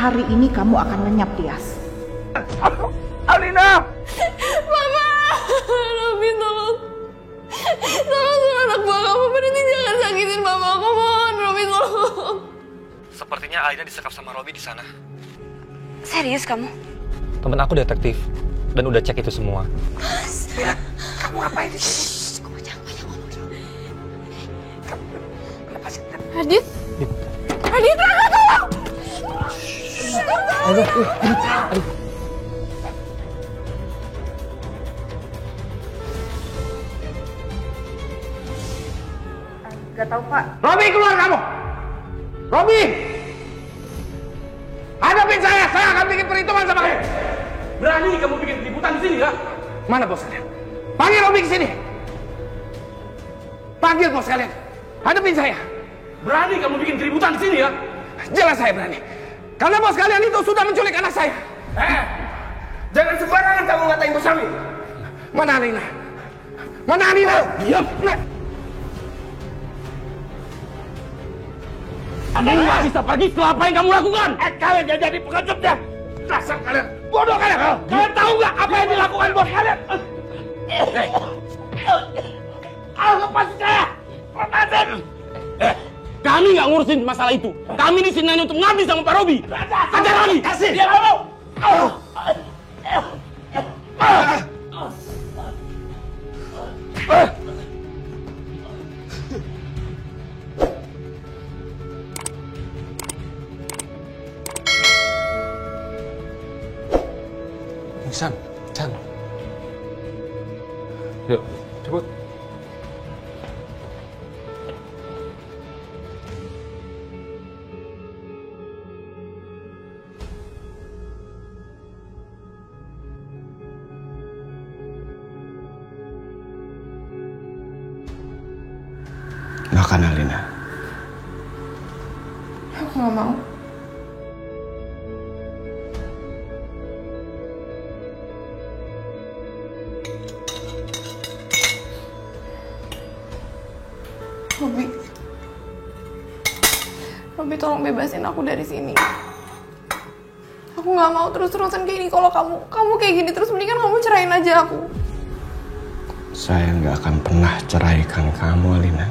hari ini kamu akan lenyap, Tias. Alina! Mama! Robi, tolong. Tolong anak buah kamu berhenti, jangan sakitin mama aku, mohon. Robi, tolong. Sepertinya Alina disekap sama Robi di sana. Serius kamu? Temen aku detektif dan udah cek itu semua. Mas. Ya, kamu ngapain di sini? Adit? Adit, Raka, tolong! Aduh. Gak tahu, Pak. Robi, keluar kamu! Robi! Hadapin saya akan bikin perhitungan sama kamu. Berani kamu bikin keributan di sini, nggak? Mana bos kalian? Panggil Robi ke sini. Panggil bos kalian. Hadapin saya. Berani kamu bikin keributan di sini, ya? Jelas saya berani. Karena bos kalian itu sudah menculik anak saya. Jangan sembarangan kamu ngatain bos kami. Mana Alina? Mana Alina? Diam. Anda nggak bisa pergi setelah apa yang kamu lakukan. Kalian jadi pengecut. Dasar kalian bodoh kalian. Kalian tahu nggak apa yang dilakukan bos kalian? Lepasin saya. Lepasin. Kami nggak ngurusin masalah itu. Kami di sini hanya untuk ngabdi sama Pak Robi. Ajar lagi. Kasih. Dia mau. Chan. Yuk, cepet. Makan, Alina. Aku nggak mau. Robi, tolong bebasin aku dari sini. Aku nggak mau terus-terusan kayak gini. Kalau kamu kayak gini terus, mendingan kamu cerain aja aku. Saya nggak akan pernah ceraikan kamu, Alina.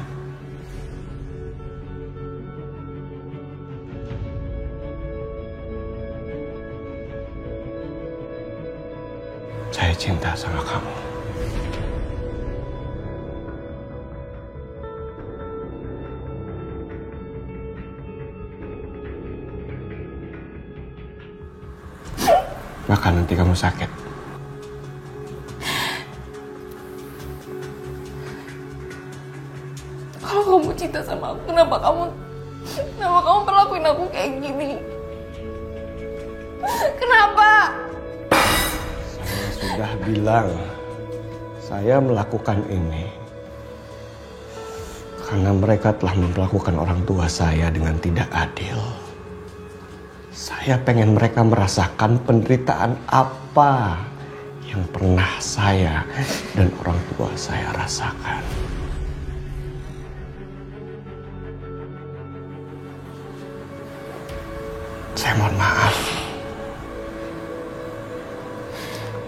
Saya cinta sama kamu. Bahkan nanti kamu sakit. Kalau kamu cinta sama aku, kenapa kamu perlakuin aku kayak gini? Kenapa? Saya sudah bilang, saya melakukan ini karena mereka telah memperlakukan orang tua saya dengan tidak adil. Saya pengen mereka merasakan penderitaan apa yang pernah saya dan orang tua saya rasakan. Saya mohon maaf.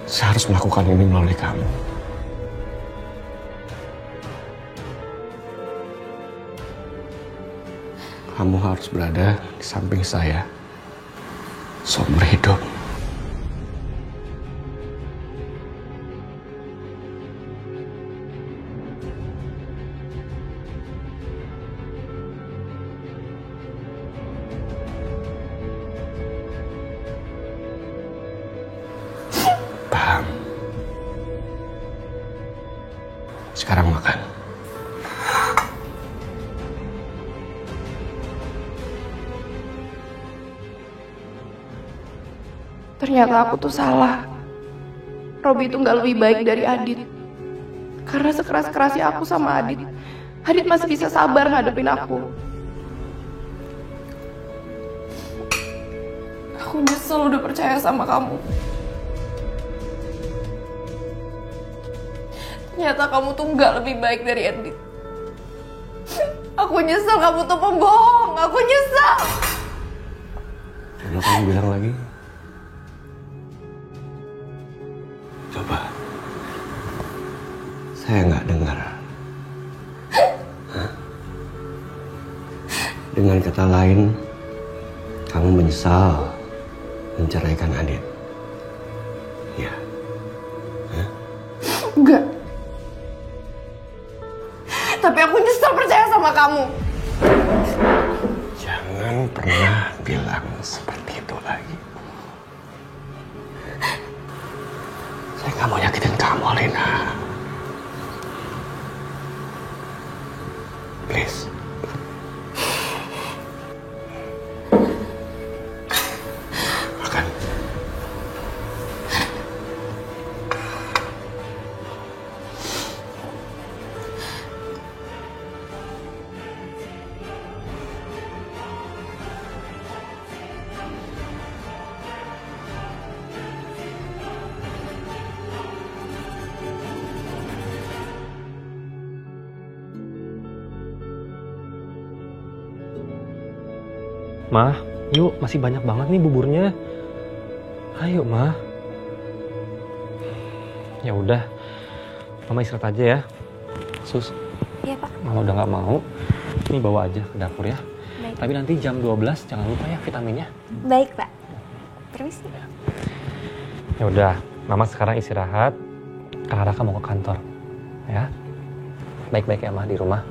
Saya harus melakukan ini melalui kamu. Kamu harus berada di samping saya seumur hidup. Paham? Sekarang makan. Ternyata aku tuh salah. Robi itu nggak lebih baik dari Adit. Karena sekeras-kerasnya aku sama Adit, Adit masih bisa sabar ngadepin aku. Aku nyesel udah percaya sama kamu. Ternyata kamu tuh nggak lebih baik dari Adit. Aku nyesel, kamu tuh pembohong. Aku nyesel. Jadi Kalau kamu bilang lagi, coba. Saya nggak dengar. Hah? Dengan kata lain, kamu menyesal menceraikan Adit. Ya. Hah? Enggak. Tapi aku nyesel percaya sama kamu. Jangan pernah bilang seperti itu lagi. Saya nggak mau nyakitin kamu, Alina. Please. Makan. Ma, yuk, masih banyak banget nih buburnya. Ayo, Ma. Ya udah, Mama istirahat aja ya. Sus. Iya, Pak. Mama udah nggak mau. Ini bawa aja ke dapur ya. Baik. Tapi nanti jam 12 jangan lupa ya vitaminnya. Baik, Pak. Permisi. Ya udah, Mama sekarang istirahat. Kak Raka mau ke kantor. Ya. Baik-baik ya, Ma, di rumah.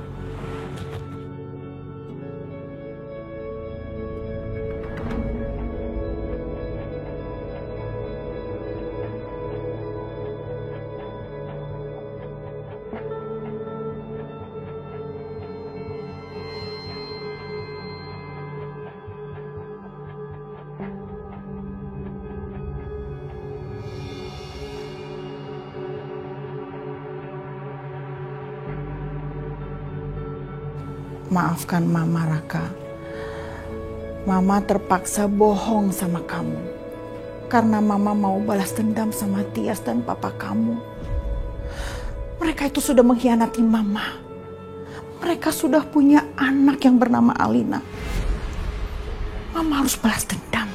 Maafkan Mama, Raka. Mama terpaksa bohong sama kamu. Karena Mama mau balas dendam sama Tias dan papa kamu. Mereka itu sudah mengkhianati Mama. Mereka sudah punya anak yang bernama Alina. Mama harus balas dendam.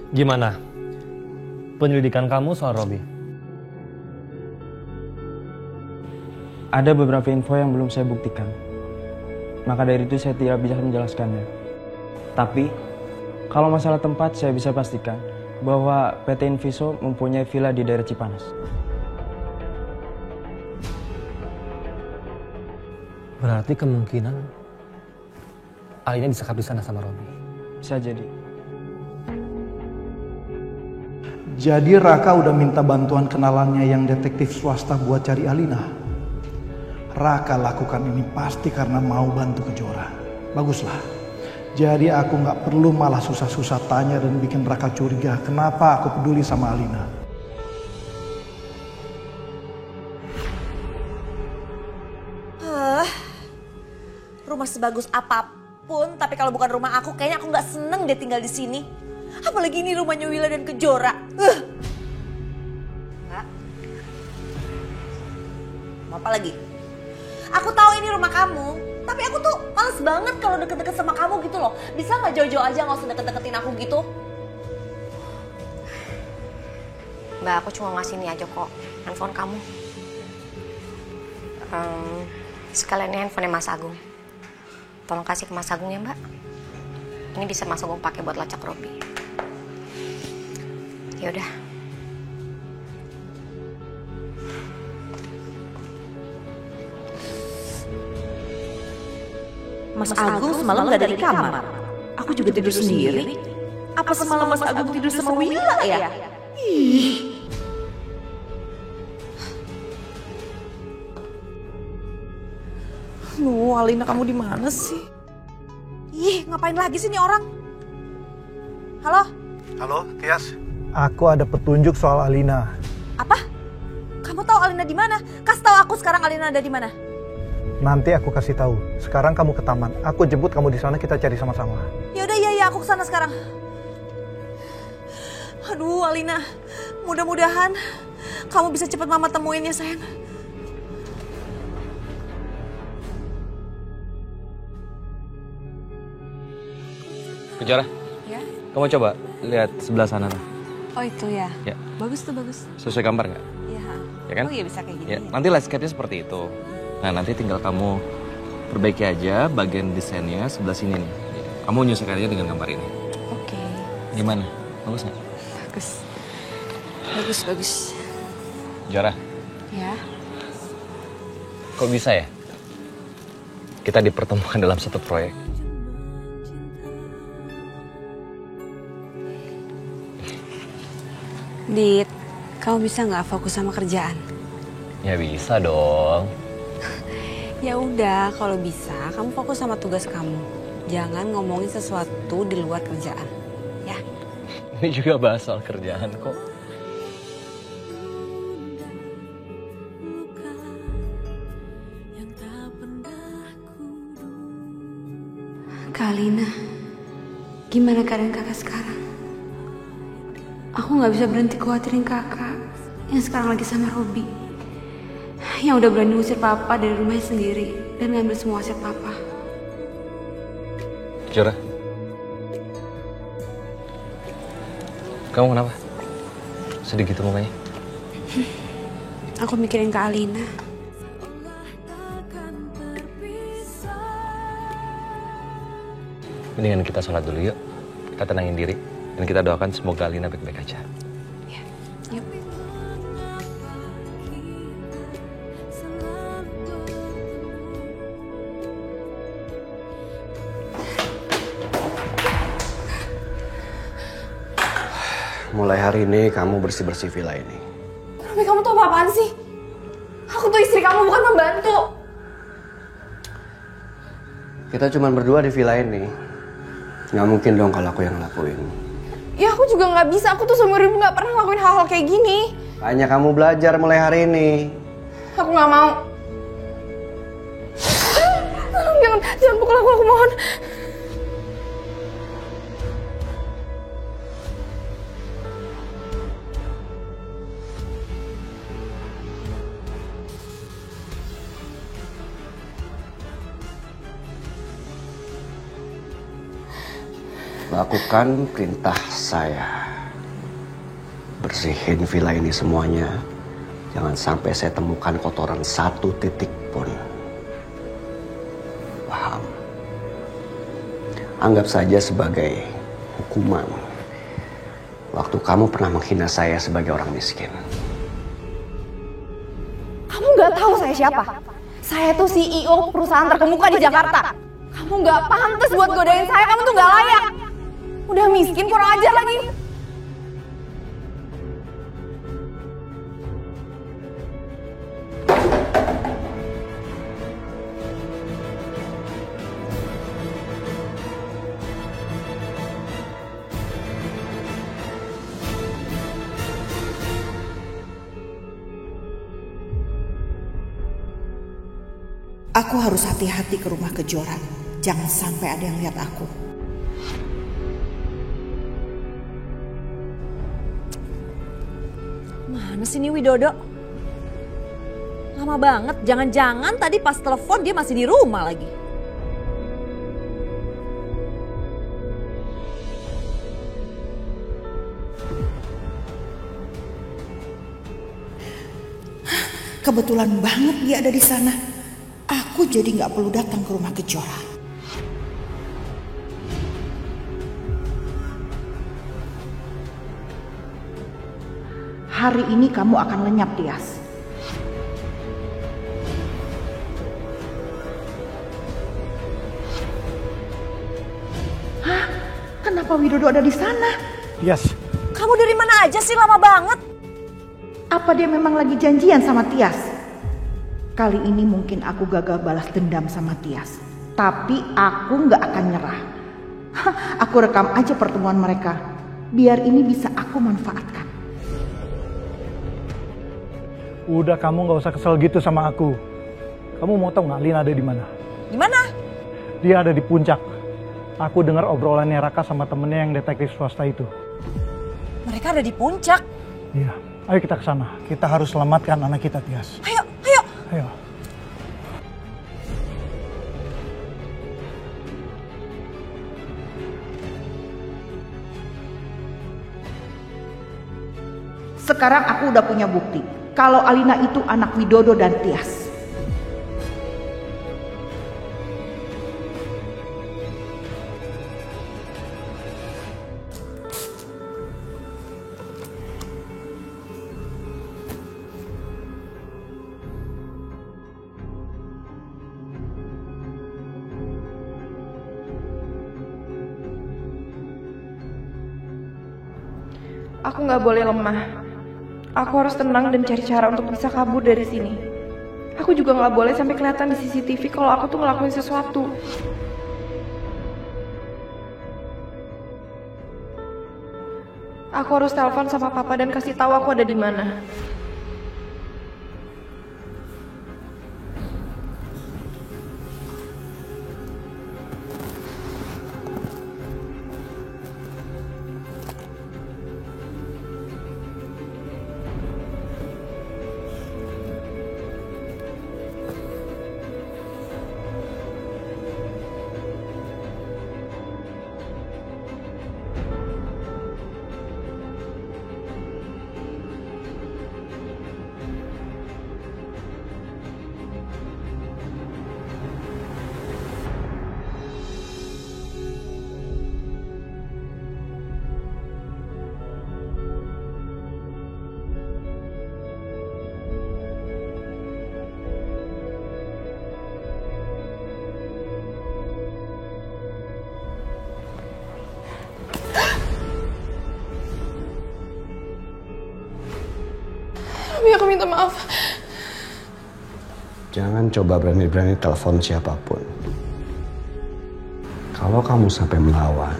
Gimana penyelidikan kamu soal Robi? Ada beberapa info yang belum saya buktikan. Maka dari itu saya tidak bisa menjelaskannya. Tapi, kalau masalah tempat saya bisa pastikan bahwa PT Inviso mempunyai villa di daerah Cipanas. Berarti kemungkinan Alina disekap di sana sama Robi. Bisa jadi. Jadi Raka udah minta bantuan kenalannya yang detektif swasta buat cari Alina. Raka lakukan ini pasti karena mau bantu Kejora. Baguslah. Jadi aku nggak perlu malah susah-susah tanya dan bikin Raka curiga kenapa aku peduli sama Alina. Rumah sebagus apapun, tapi kalau bukan rumah aku, kayaknya aku nggak seneng deh tinggal di sini. Apalagi ini rumahnya Willa dan Kejora. Mbak. Mau apa lagi? Aku tahu ini rumah kamu, tapi aku tuh males banget kalau deket-deket sama kamu gitu loh. Bisa nggak jauh-jauh aja, nggak usah deket-deketin aku gitu? Mbak, aku cuma ngasih ini aja kok, handphone kamu. Sekalian ini handphonenya Mas Agung. Tolong kasih ke Mas Agung ya, Mbak. Ini bisa Mas Agung pakai buat lacak Robi. Ya udah. Mas Agung semalam nggak ada di kamar. Aku juga tidur sendiri. Apa semalam Mas Agung tidur sama Willa ya? Ih. Alina kamu di mana sih? Ih, Ih, ngapain lagi sih nih orang? Halo? Halo, Tias. Aku ada petunjuk soal Alina. Apa? Kamu tahu Alina di mana? Kasih tahu aku sekarang Alina ada di mana. Nanti aku kasih tahu. Sekarang kamu ke taman. Aku jemput kamu di sana, kita cari sama-sama. Ya udah, iya, aku kesana sekarang. Aduh, Alina. Mudah-mudahan kamu bisa cepat mama temuin ya, sayang. Kejora. Ya? Kamu coba lihat sebelah sana tuh. Oh itu ya? Ya. Bagus tuh, bagus. Sesuai gambar nggak? Iya. Ya kan? Oh iya bisa kayak gini. Ya. Nanti landscape-nya seperti itu. Nah nanti tinggal kamu perbaiki aja bagian desainnya sebelah sini nih. Kamu nyesuaikan aja dengan gambar ini. Oke. Gimana? Bagus nggak? Bagus. Bagus, bagus. Jora, Ya. kok bisa ya? Kita dipertemukan dalam satu proyek. Dit, kamu bisa nggak fokus sama kerjaan? Ya bisa dong. Ya udah, kalau bisa kamu fokus sama tugas kamu. Jangan ngomongin sesuatu di luar kerjaan, ya. Ini juga bahas soal kerjaan kok. Kak Alina, gimana keadaan kakak sekarang? Aku nggak bisa berhenti khawatirin kakak yang sekarang lagi sama Robi. Yang udah berani usir papa dari rumahnya sendiri dan ngambil semua aset papa. Jora, kamu kenapa? Sedih gitu mukanya? Aku mikirin Kak Alina. Mendingan kita sholat dulu yuk. Kita tenangin diri. Dan kita doakan semoga Alina baik-baik aja. Ya, yuk. Mulai hari ini kamu bersih-bersih villa ini. Tapi kamu tuh apa-apaan sih? Aku tuh istri kamu, bukan pembantu. Kita cuma berdua di villa ini. Nggak mungkin dong kalau aku yang ngelakuin. Ya aku juga nggak bisa, aku tuh seumur hidup nggak pernah ngelakuin hal-hal kayak gini. Hanya kamu belajar mulai hari ini. Aku nggak mau. Tolong jangan pukul aku mohon. Lakukan perintah saya. Bersihin villa ini semuanya. Jangan sampai saya temukan kotoran satu titik pun. Paham? Anggap saja sebagai hukuman. Waktu kamu pernah menghina saya sebagai orang miskin. Kamu nggak tahu saya siapa? Saya tuh CEO perusahaan terkemuka di Jakarta. Kamu nggak pantas buat godain saya, kamu tuh nggak layak. Udah miskin, kurang ajar lagi. Aku harus hati-hati ke rumah Kejora. Jangan sampai ada yang lihat aku. Mana sih ini Widodo? Lama banget, jangan-jangan tadi pas telepon dia masih di rumah lagi. Kebetulan banget dia ada di sana. Aku jadi nggak perlu datang ke rumah Kejora. Hari ini kamu akan lenyap, Tias. Hah? Kenapa Widodo ada di sana? Tias. Kamu dari mana aja sih, lama banget? Apa dia memang lagi janjian sama Tias? Kali ini mungkin aku gagal balas dendam sama Tias. Tapi aku nggak akan nyerah. Aku rekam aja pertemuan mereka, biar ini bisa aku manfaatkan. Udah, kamu nggak usah kesel gitu sama aku. Kamu mau tahu nggak Lina ada di mana? Di mana? Dia ada di puncak. Aku dengar obrolannya Raka sama temennya yang detektif swasta itu. Mereka ada di puncak. Iya, ayo kita ke sana. Kita harus selamatkan anak kita, Tias. Ayo, ayo. Ayo. Sekarang aku udah punya bukti kalau Alina itu anak Widodo dan Tias. Aku nggak boleh lemah. Aku harus tenang dan cari cara untuk bisa kabur dari sini. Aku juga nggak boleh sampai kelihatan di CCTV kalau aku tuh ngelakuin sesuatu. Aku harus telepon sama papa dan kasih tahu aku ada di mana. Robi, aku minta maaf. Jangan coba berani-berani telepon siapapun. Kalau kamu sampai melawan,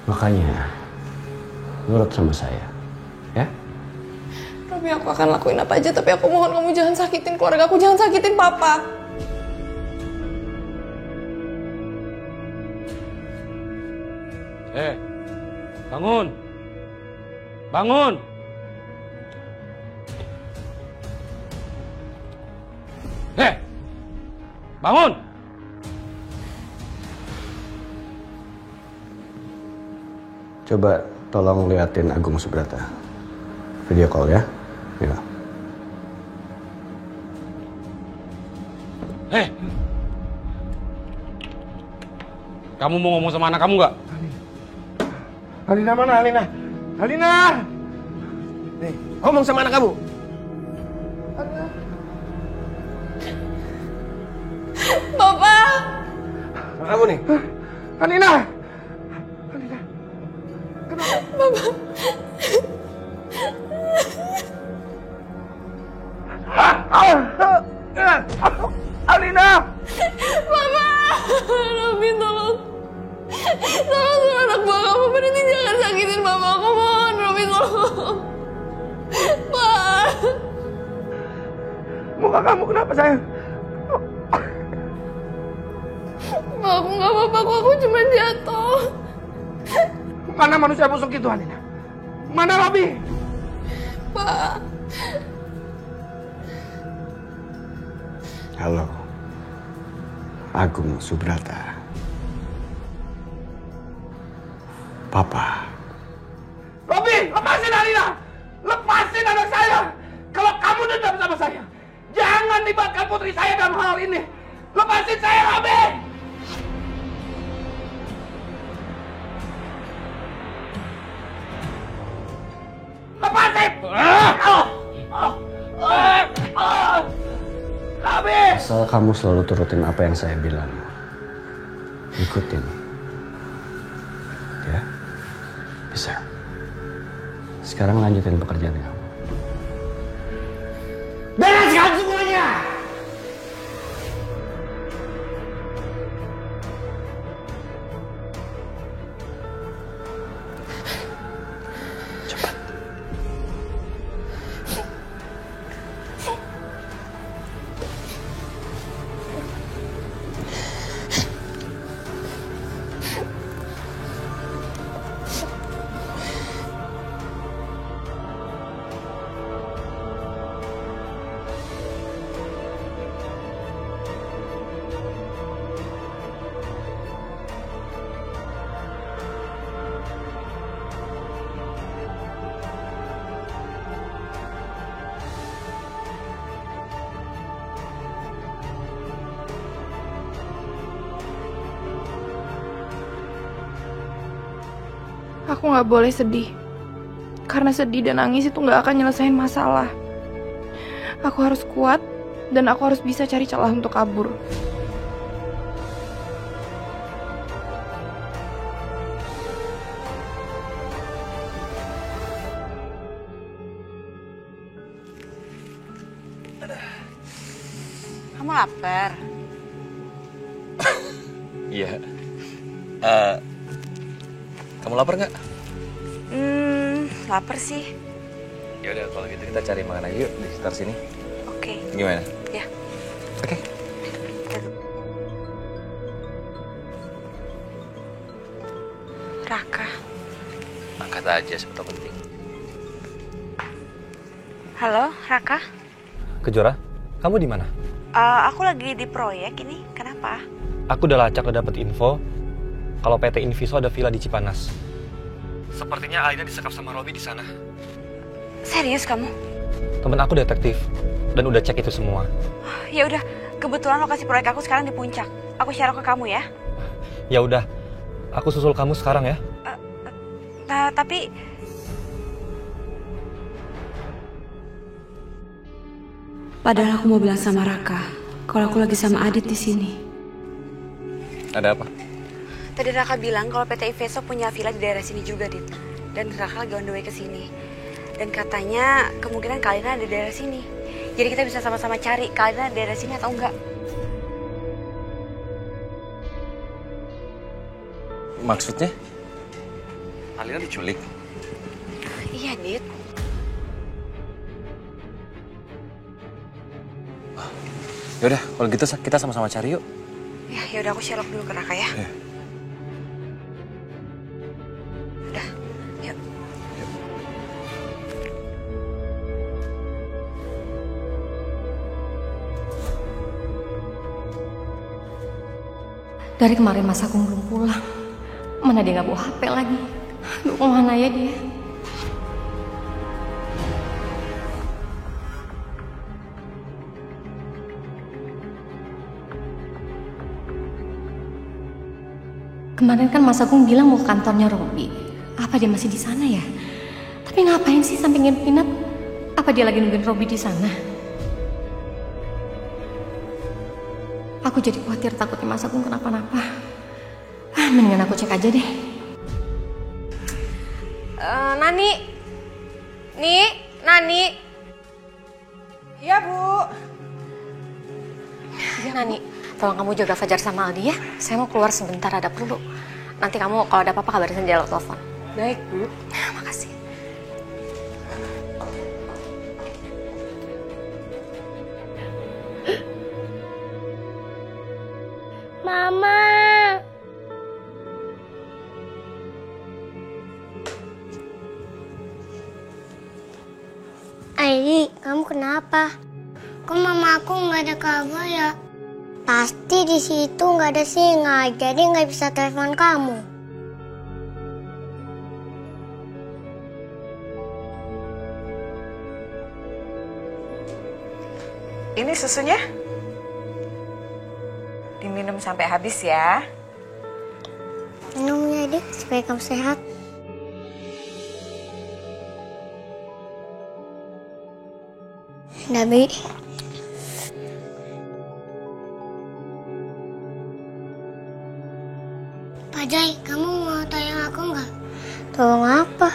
makanya nurut sama saya, ya? Robi, aku akan lakuin apa aja, tapi aku mohon kamu jangan sakitin keluarga aku, jangan sakitin papa. Bangun! Bangun! Bangun! Coba tolong liatin Agung Subrata. Video call ya. Ya. Kamu mau ngomong sama anak kamu nggak? Alina mana, Alina? Alina! Nih, ngomong sama anak kamu. Bapak! Anak kamu nih. Alina! Bapak. Alina! Bapak! Robi, tolong. Tolong suruh anak buah kamu berhenti, jangan sakitin bapak aku, mohon. Robi, tolong. Pak. Muka kamu kenapa, sayang? Pak, aku nggak apa-apa, aku cuma jatuh. Mana manusia busuk itu, Alina? Mana Robi? Pak. Halo, Agung Subrata. Papa. Robi, lepasin Alina! Lepasin anak saya! Kalau kamu dendam sama saya, jangan libatkan putri saya dalam hal ini. Lepasin saya, Robi! Lepasin! Asal kamu selalu turutin apa yang saya bilang. Ikutin. Ya? Bisa. Sekarang lanjutin pekerjaan kamu. Bereskan semuanya! Aku gak boleh sedih. Karena sedih dan nangis itu gak akan nyelesain masalah. Aku harus kuat dan aku harus bisa cari celah untuk kabur. Kamu lapar? Iya. Kamu lapar nggak? Lapar sih. Ya udah kalau gitu kita cari makan aja yuk di sekitar sini. Oke. Gimana? Ya. Oke. Raka. Angkat aja sebetulnya penting. Halo, Raka. Kejora, kamu di mana? Aku lagi di proyek ini. Kenapa? Aku udah lacak udah dapet info kalau PT Inviso ada villa di Cipanas. Sepertinya Alina disekap sama Robi di sana. Serius kamu? Temen aku detektif dan udah cek itu semua. Ya udah, kebetulan lokasi proyek aku sekarang di puncak. Aku share ke kamu ya. Ya udah, aku susul kamu sekarang ya. Tapi padahal aku mau bilang sama Raka kalau aku lagi sama Adit di sini. Ada apa? tadi Raka bilang kalau PT Inviso punya villa di daerah sini juga, Dit. Dan Raka lagi on the way ke sini. Dan katanya kemungkinan Kalina ada di daerah sini. Jadi kita bisa sama-sama cari Kalina ada di daerah sini atau enggak. Maksudnya? Alina diculik? Iya, Dit. Yaudah, kalau gitu kita sama-sama cari yuk. Ya udah, aku share dulu ke Raka ya. Ya. Udah, yuk. Dari kemarin Mas Agung belum pulang. Mana dia nggak bawa HP lagi. Aduh, kemana ya dia? Kemarin kan Mas Agung bilang mau ke kantornya Robi. Apa dia masih di sana ya? Tapi ngapain sih sampai nginep-nginep? Apa dia lagi nungguin Robi di sana? Aku jadi khawatir takutnya Mas Agung kenapa-napa. Mendingan aku cek aja deh. Nani. Nani. Iya, Bu. Nani, tolong kamu jaga Fajar sama Aldi ya. Saya mau keluar sebentar, ada perlu. Nanti kamu kalau ada apa-apa kabarin dia lewat telepon. Baik, Bu. Makasih. Mama. Airi, kamu kenapa? Kok mama aku nggak ada kabar ya? Pasti di situ nggak ada sinyal, jadi nggak bisa telepon kamu. Ini susunya. Diminum sampai habis ya. Minumnya, Dik, supaya kamu sehat. Dabi. Jai, kamu mau tolong aku nggak? Tolong apa?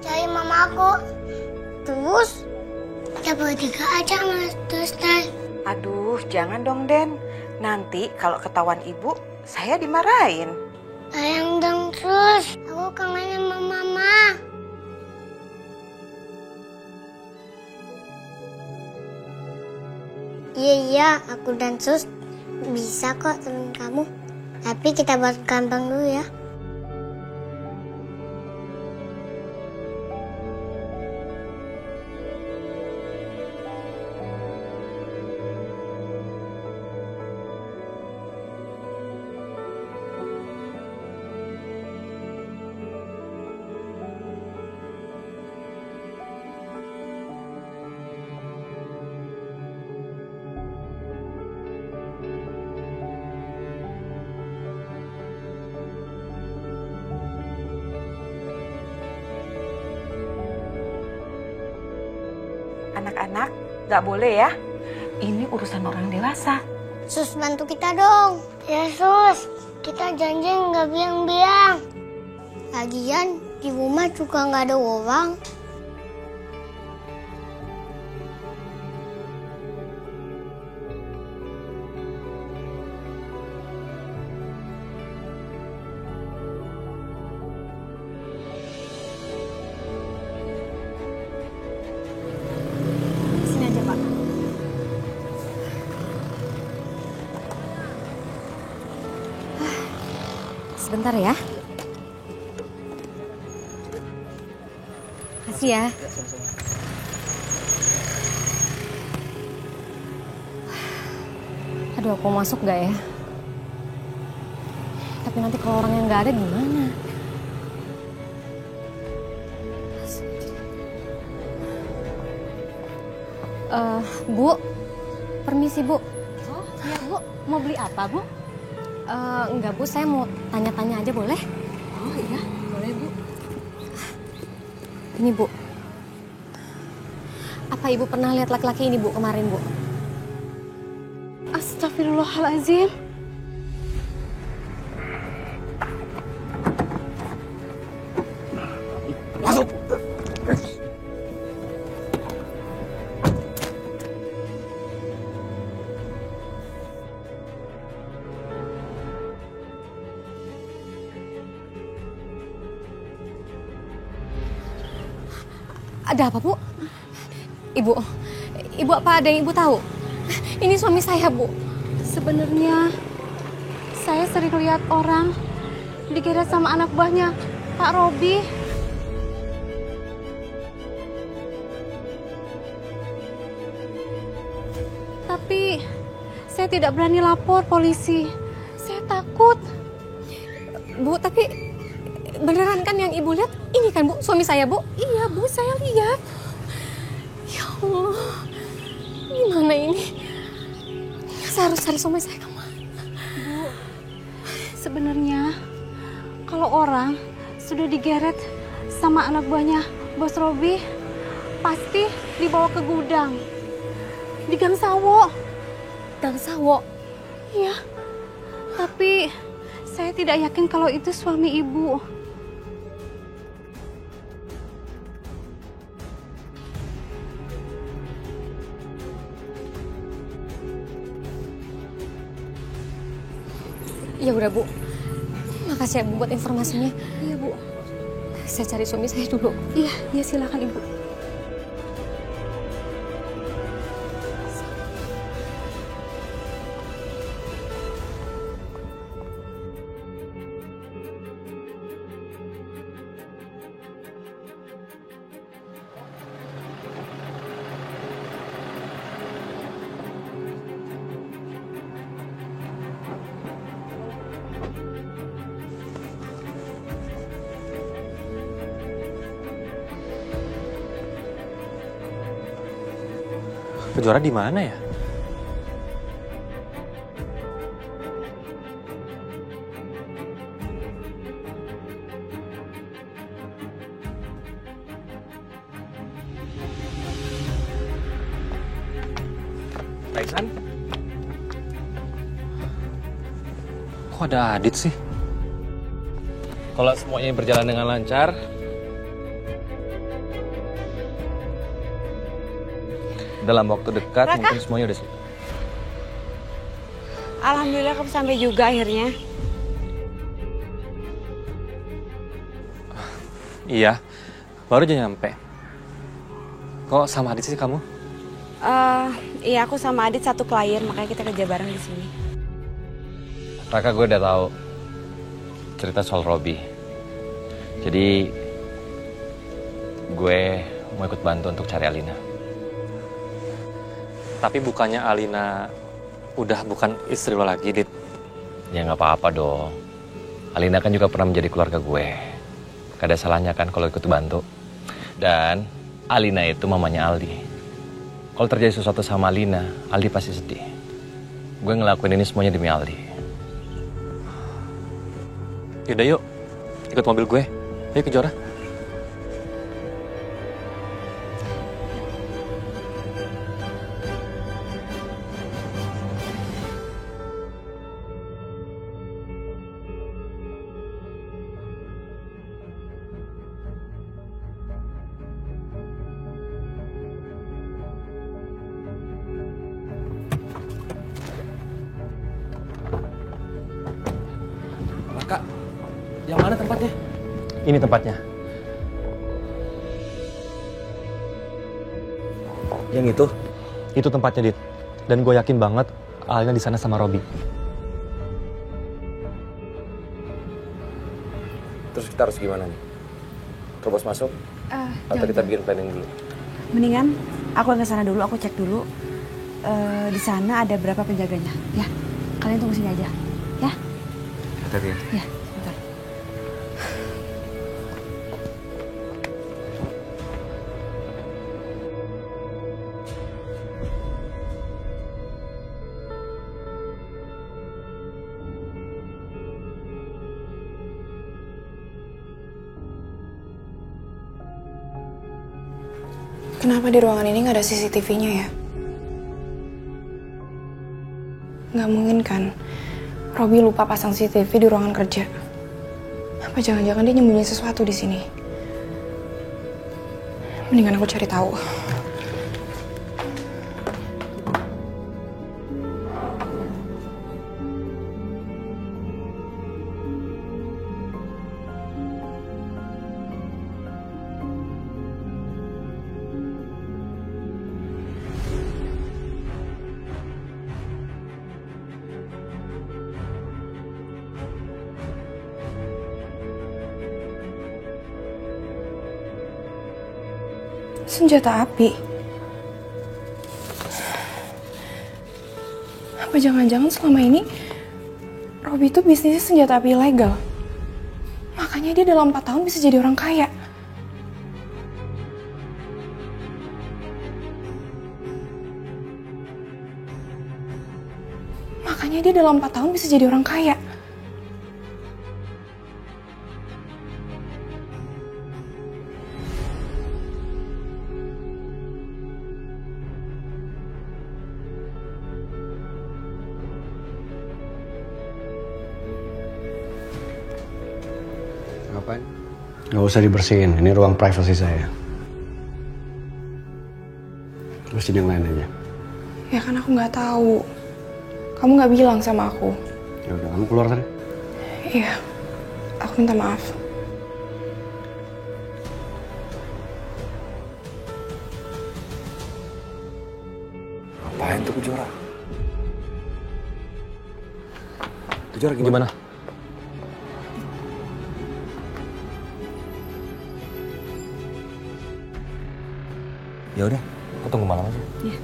Cari mama aku. Terus kita bertiga aja mas Suster. Aduh, jangan dong Den. Nanti kalau ketahuan ibu, saya dimarahin. Sayang dong Sus, aku kangen sama mama. Iya, aku dan Sus bisa kok temen kamu. Tapi kita buat gampang dulu ya. Anak-anak, gak boleh ya. Ini urusan orang dewasa. Sus, bantu kita dong. Ya Sus, kita janji nggak biang-biang. Lagian di rumah juga nggak ada orang. Sebentar ya. Kasih ya. Aduh, aku masuk gak ya? Tapi nanti kalau orangnya nggak ada gimana? Bu, permisi Bu. Oh iya Bu, mau beli apa Bu? Enggak Bu, saya mau tanya-tanya aja boleh? Oh iya, boleh Bu. Ini Bu, apa Ibu pernah lihat laki-laki ini Bu kemarin Bu? Astagfirullahaladzim. Masuk. Ada apa Bu? Ibu apa ada yang Ibu tahu? Ini suami saya Bu. Sebenarnya saya sering lihat orang digeret sama anak buahnya Pak Robi. Tapi saya tidak berani lapor polisi. Saya takut. Bu, tapi beneran kan yang Ibu lihat? Ini kan Bu, suami saya Bu? Iya Bu, saya lihat. Ya Allah, gimana ini? Saya harus cari suami saya kemana? Bu, sebenarnya kalau orang sudah digeret sama anak buahnya Bos Robi, pasti dibawa ke gudang. Di Gang Sawo. Gang Sawo? Iya, tapi saya tidak yakin kalau itu suami Ibu. Ya udah Bu, makasih ya Bu buat informasinya. Iya Bu. Saya cari suami saya dulu. Iya silakan Ibu. Kejora di mana ya? Taisan? Kok ada Adit sih? kalau semuanya berjalan dengan lancar, dalam waktu dekat Raka? mungkin semuanya udah selesai. Alhamdulillah kamu sampai juga akhirnya. Iya, baru aja nyampe. Kok sama Adit sih kamu? Iya aku sama Adit satu klien, makanya kita kerja bareng di sini. Raka, gue udah tahu cerita soal Robi. Jadi gue mau ikut bantu untuk cari Alina. Tapi bukannya Alina udah bukan istri lo lagi, Dit? Ya nggak apa-apa dong. Alina kan juga pernah menjadi keluarga gue. Gak ada salahnya kan kalau ikut bantu. Dan Alina itu mamanya Aldi. Kalau terjadi sesuatu sama Alina, Aldi pasti sedih. Gue ngelakuin ini semuanya demi Aldi. Yaudah yuk, ikut mobil gue. Ayo ke Jora. Kak, yang mana tempatnya? Ini tempatnya. Yang itu? Itu tempatnya, Dit. Dan gue yakin banget Alina di sana sama Robi. Terus kita harus gimana nih? Terus masuk? Atau kita bikin planning dulu? Mendingan aku ke sana dulu, aku cek dulu. Di sana ada berapa penjaganya, ya? Kalian tunggu sini aja, ya? Hati-hati ya. Ya, sebentar. Kenapa di ruangan ini nggak ada CCTV-nya ya? Nggak mungkin kan? Robi lupa pasang CCTV di ruangan kerja. Apa jangan-jangan dia nyembunyi sesuatu di sini? Mendingan aku cari tahu. Senjata api. Apa jangan-jangan selama ini Robi itu bisnisnya senjata api ilegal? Makanya dia dalam 4 tahun bisa jadi orang kaya. Makanya dia dalam 4 tahun bisa jadi orang kaya. Ngapain? Gak usah dibersihin, ini ruang privasi saya. Bersihin yang lain aja. Ya kan aku nggak tahu. Kamu nggak bilang sama aku. Ya udah, kamu keluar tadi. Iya, aku minta maaf. Apaan tuh Kejora? Kejora Gimana? Ya udah, aku tunggu malam aja. Iya.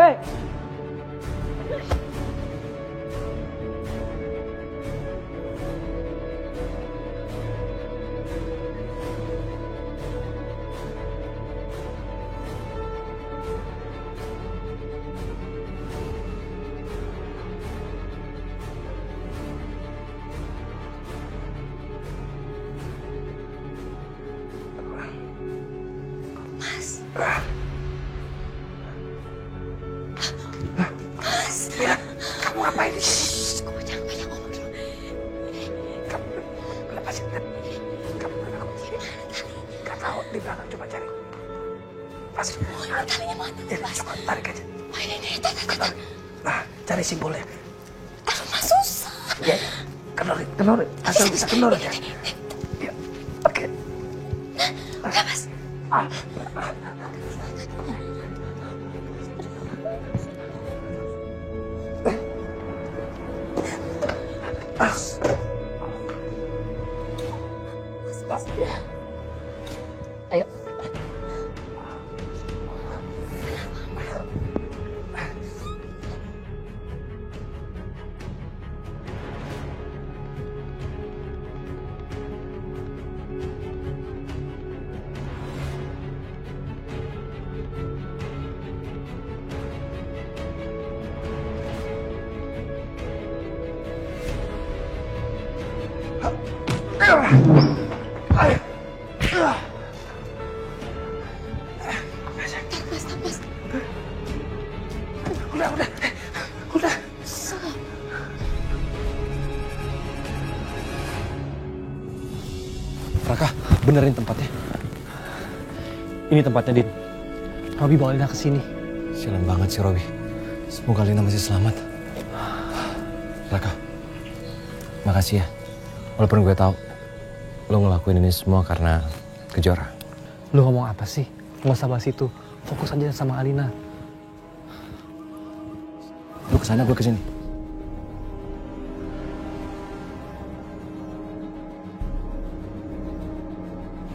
Hei! Kamu ngapain? Kamu jangan banyak ngomong dulu. Kamu lepasin. Kamu nggak tahu di belakang, coba cari. Pas. Talinya mana? Coba tarik aja. Tarik. Nah, cari simbolnya. Aduh, mas susah. Ya, kelurin. Asal bisa kelurin ya. Ya, oke. Udah, mas. Ayo. Udah. Raka, benerin tempatnya. Ini tempatnya, Din. Robi bawa Lina ke sini. Sialan banget sih Robi. Semoga Lina masih selamat. Raka, makasih ya. Walaupun gue tahu lo ngelakuin ini semua karena Kejora. Lo ngomong apa sih? Nggak usah bahas itu. Fokus aja sama Alina. Lo kesana, gue kesini.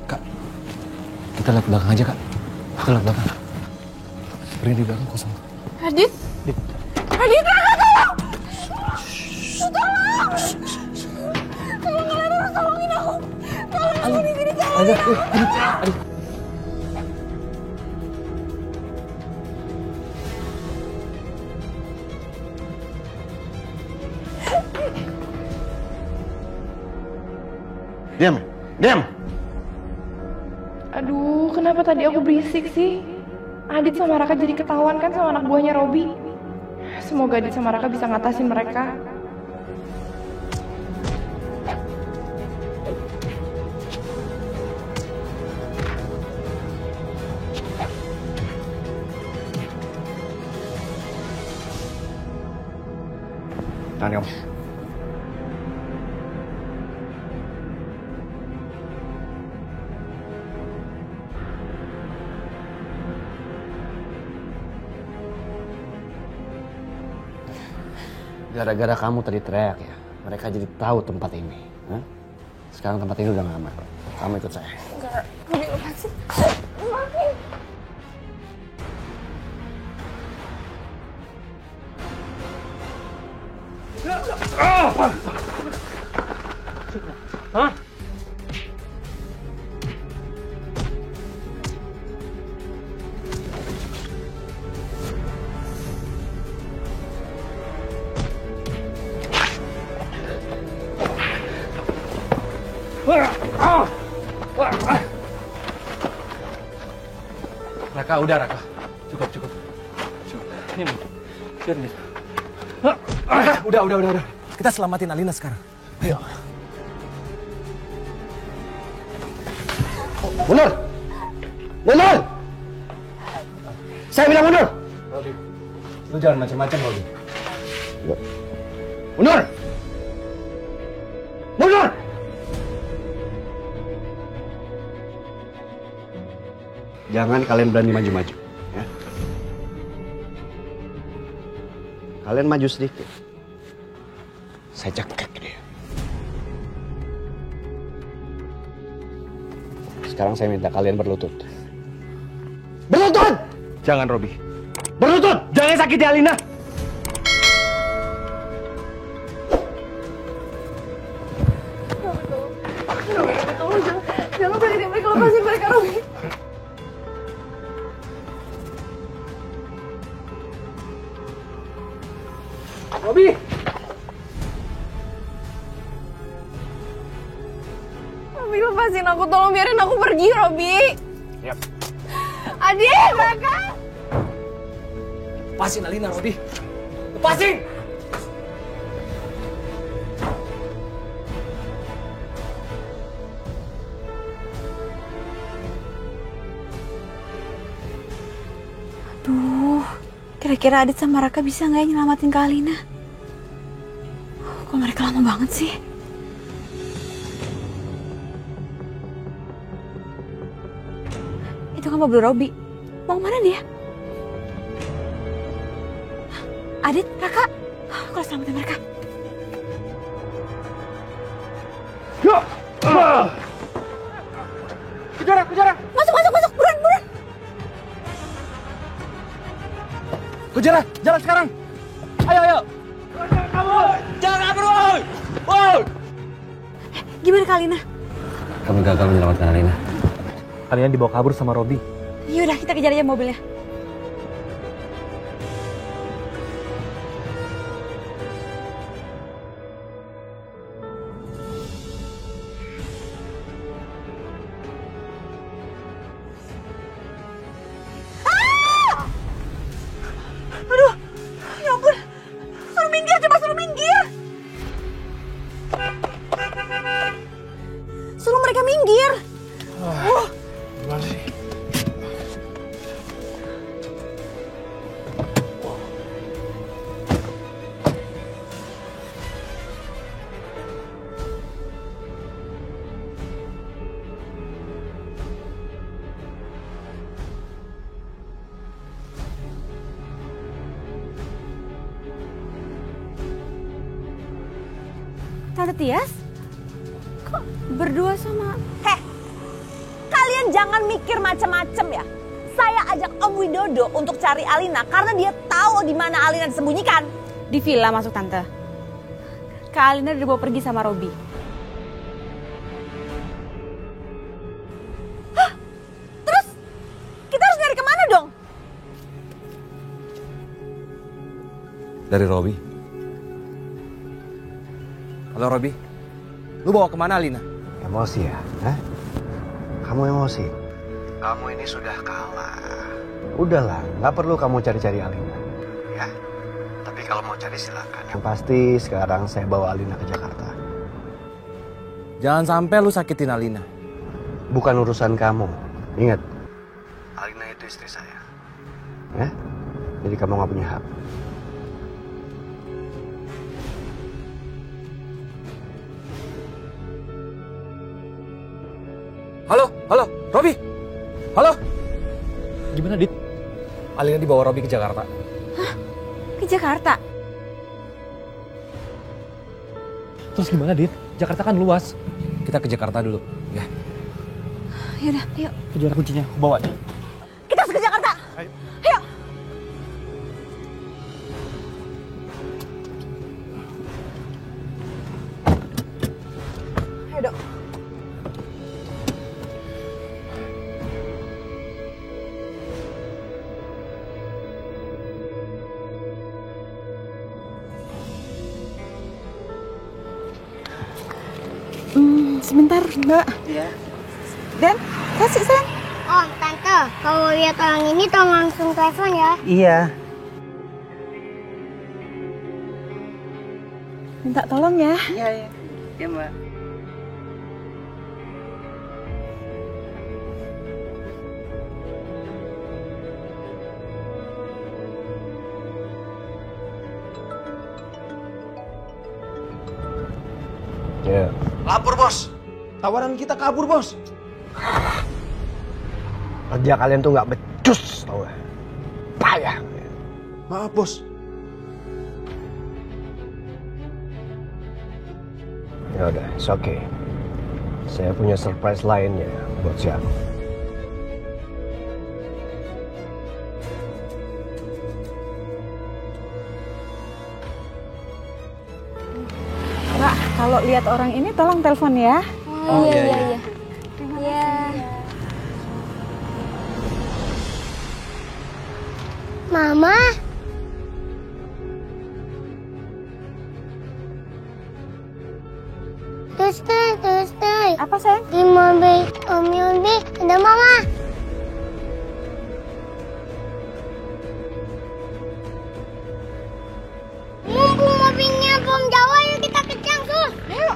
Kak, kita lihat belakang aja, Kak. Kita lihat belakang. Beri di belakang kosong. Adit? Adit, Raka, tolong! Tolong! Tolong, kalian harus tolongin aku. Tolong aku di sini, tolongin aku. Adit. Diam. Aduh, kenapa tadi aku berisik sih? Adit sama Raka jadi ketahuan kan sama anak buahnya Robi. Semoga Adit sama Raka bisa ngatasin mereka. Tahan kamu. Gara-gara kamu tadi teriak ya, mereka jadi tahu tempat ini. Hah? Sekarang tempat ini udah gak aman. Kamu ikut saya. Enggak, Robi lepasin. Hah? Raka, udah Raka. Cukup. Ini, sini. Udah. Kita selamatin Alina sekarang. Ayo. Mundur! Saya bilang mundur! Robi, lu jangan macam-macam, Robi. Mundur! Jangan kalian berani maju-maju. Ya. Kalian maju sedikit. Saya cekek dia. Sekarang saya minta kalian berlutut. Berlutut! Jangan, Robi. Berlutut! Jangan sakiti Alina. Jangan sakitin mereka, lepasin mereka, Robi. Robi! Robi, lepasin aku, tolong biarin aku pergi, Robi. Yap. Adit, mereka! Lepasin Alina, Robi. Lepasin! Aduh, kira-kira Adit sama Raka bisa nggak ya nyelamatin Kak Alina? Kok mereka lama banget sih? Itu kan mobil Robi. Mau kemana dia? Adit, Raka, aku harus selamatin mereka. Kejar! Masuk, buruan! Kejar, jalan sekarang! Ayo! Jangan kabur, woi! Gimana Kak Alina? Kami gagal menyelamatkan Alina. Alina dibawa kabur sama Robi. Yaudah, kita kejar aja mobilnya. Aduh, ya ampun. Suruh minggir, coba suruh minggir. Suruh mereka minggir. Gimana sih? Tante Tias? Kok berdua sama... Kalian jangan mikir macam-macam ya. Saya ajak Om Widodo untuk cari Alina karena dia tahu di mana Alina disembunyikan. Di villa masuk Tante. Kak Alina udah dibawa pergi sama Robi. Hah? Terus kita harus nyari kemana dong? Dari Robi. Halo Robi, lu bawa kemana Alina? Emosi ya? Hah? Kamu emosi? Kamu ini sudah kalah. Udahlah, nggak perlu kamu cari-cari Alina. Ya, tapi kalau mau cari silakan. Yang pasti sekarang saya bawa Alina ke Jakarta. Jangan sampai lu sakitin Alina. Bukan urusan kamu. Ingat, Alina itu istri saya. Ya, jadi kamu nggak punya hak. Halo, Robi. Halo. Gimana, Dit? Alina dibawa Robi ke Jakarta. Hah? Ke Jakarta? Terus gimana, Dit? Jakarta kan luas. Kita ke Jakarta dulu, ya. Yaudah, yuk. Kejar kuncinya, aku bawa aja. Kita harus ke Jakarta. Ayo. Ayo, Dok. Sebentar, Mbak. Iya. Dan, kasih, Sen. Oh, Tante, kalau lihat orang ini tolong langsung telepon ya. Iya. Minta tolong ya. Iya. Iya, Mbak. Ya. Lapor, Bos. Tawaran kita kabur, Bos. Kerja kalian tuh nggak becus, tau gak? Payah. Maaf, Bos. Ya udah, it's okay. Saya punya surprise lainnya buat siapa. Kalau lihat orang ini tolong telepon ya. Oh iya. Terima kasih. Mama. Terus. Apa sayang? Di mobil Om Yobi ada Mama. Mumpung mobilnya belum jauh, ayo kita kejar, Sus. Ayo.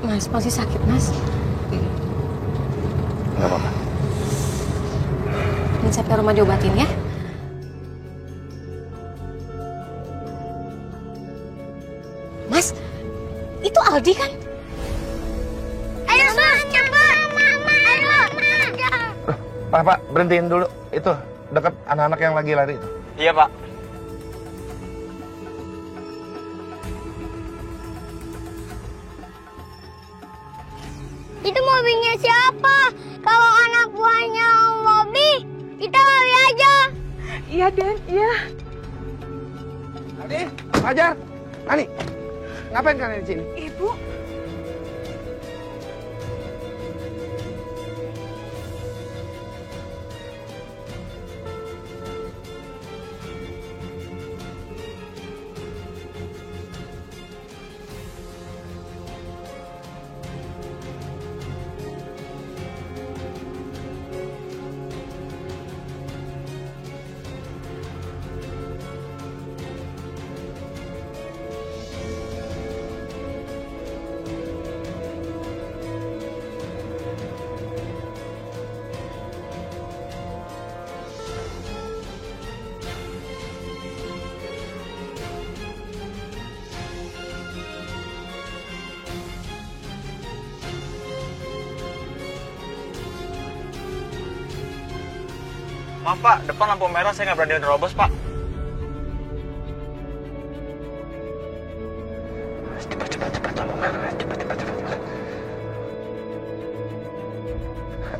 Mas, masih sakit, Mas? Nggak apa-apa. Ini saya ke rumah diobatin ya. Mas, itu Aldi kan? Ayo, Sus, cepat. Mama, ayo, Mama. Pak, berhentiin dulu. Itu, dekat anak-anak yang lagi lari itu. Iya, Pak. Itu mobilnya siapa? Kalau anak buahnya Om Bobby, kita lari aja. Iya, Den. Iya. Aldi, Fajar, Ani, ngapain kalian di sini? Ibu. Maaf Pak, depan lampu merah saya nggak berani nerobos Pak. Cepat, lampu merah, cepat.